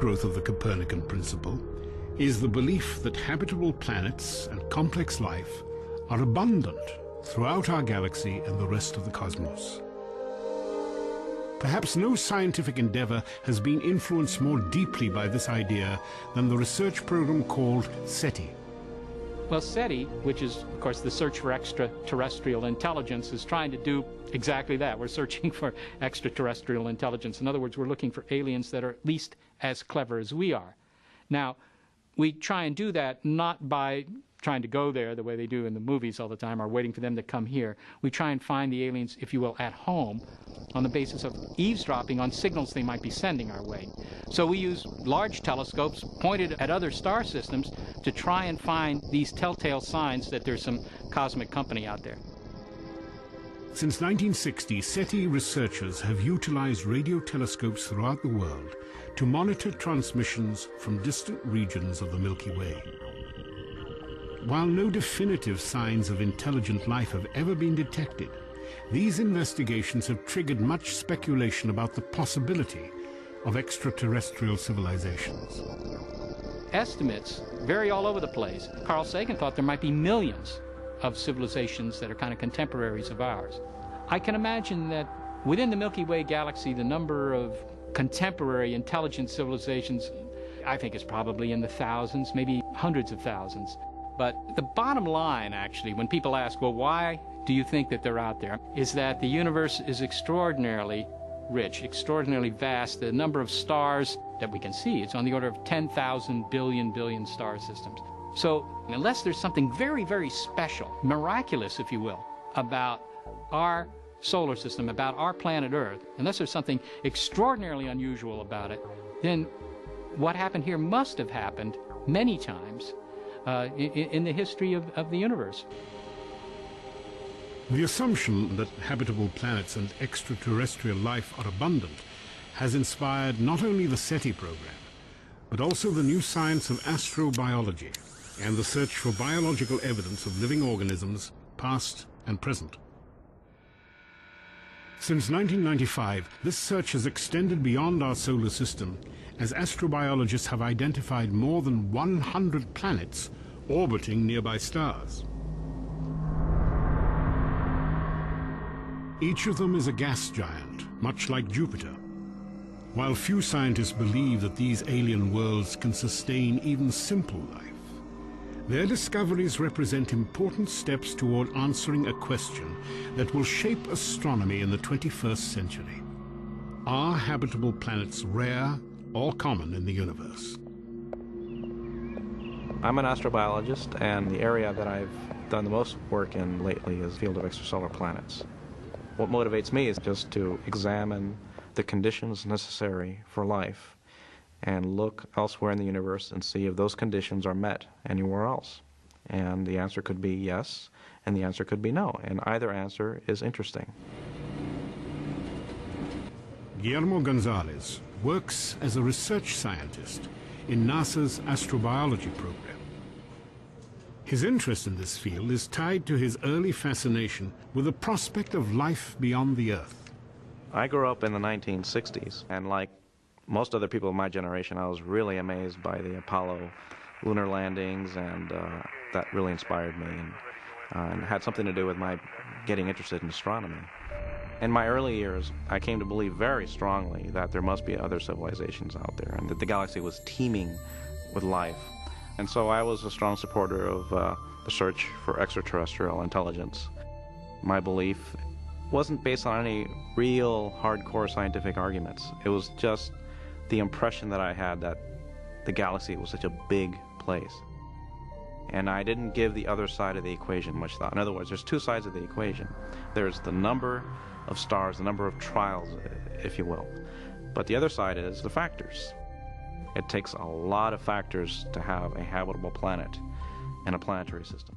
outgrowth of the Copernican principle is the belief that habitable planets and complex life are abundant throughout our galaxy and the rest of the cosmos. Perhaps no scientific endeavor has been influenced more deeply by this idea than the research program called SETI. Well, SETI, which is, of course, the search for extraterrestrial intelligence, is trying to do exactly that. We're searching for extraterrestrial intelligence. In other words, we're looking for aliens that are at least as clever as we are. Now, we try and do that not by trying to go there the way they do in the movies all the time, or waiting for them to come here. We try and find the aliens, if you will, at home on the basis of eavesdropping on signals they might be sending our way. So we use large telescopes pointed at other star systems to try and find these telltale signs that there's some cosmic company out there. Since 1960, SETI researchers have utilized radio telescopes throughout the world to monitor transmissions from distant regions of the Milky Way. While no definitive signs of intelligent life have ever been detected, these investigations have triggered much speculation about the possibility of extraterrestrial civilizations. Estimates vary all over the place. Carl Sagan thought there might be millions of civilizations that are kind of contemporaries of ours. I can imagine that within the Milky Way galaxy, the number of contemporary intelligent civilizations, I think, is probably in the thousands, maybe hundreds of thousands. But the bottom line, actually, when people ask, well, why do you think that they're out there, is that the universe is extraordinarily rich, extraordinarily vast. The number of stars that we can see, it's on the order of 10,000 billion star systems. So unless there's something very, very special, miraculous, if you will, about our solar system, about our planet Earth, unless there's something extraordinarily unusual about it, then what happened here must have happened many times in the history of the universe. The assumption that habitable planets and extraterrestrial life are abundant has inspired not only the SETI program, but also the new science of astrobiology and the search for biological evidence of living organisms, past and present. Since 1995, this search has extended beyond our solar system, as astrobiologists have identified more than 100 planets orbiting nearby stars. Each of them is a gas giant, much like Jupiter. While few scientists believe that these alien worlds can sustain even simple life, their discoveries represent important steps toward answering a question that will shape astronomy in the 21st century. Are habitable planets rare or common in the universe? I'm an astrobiologist, and the area that I've done the most work in lately is the field of extrasolar planets. What motivates me is just to examine the conditions necessary for life and look elsewhere in the universe and see if those conditions are met anywhere else. And the answer could be yes, and the answer could be no, and either answer is interesting. Guillermo Gonzalez works as a research scientist in NASA's astrobiology program. His interest in this field is tied to his early fascination with the prospect of life beyond the Earth. I grew up in the 1960s, and like most other people of my generation, I was really amazed by the Apollo lunar landings, and that really inspired me and had something to do with my getting interested in astronomy. In my early years, I came to believe very strongly that there must be other civilizations out there and that the galaxy was teeming with life. And so I was a strong supporter of the search for extraterrestrial intelligence. My belief wasn't based on any real hardcore scientific arguments. It was just the impression that I had that the galaxy was such a big place. And I didn't give the other side of the equation much thought. In other words, there's two sides of the equation. There's the number of stars, the number of trials, if you will. But the other side is the factors. It takes a lot of factors to have a habitable planet and a planetary system.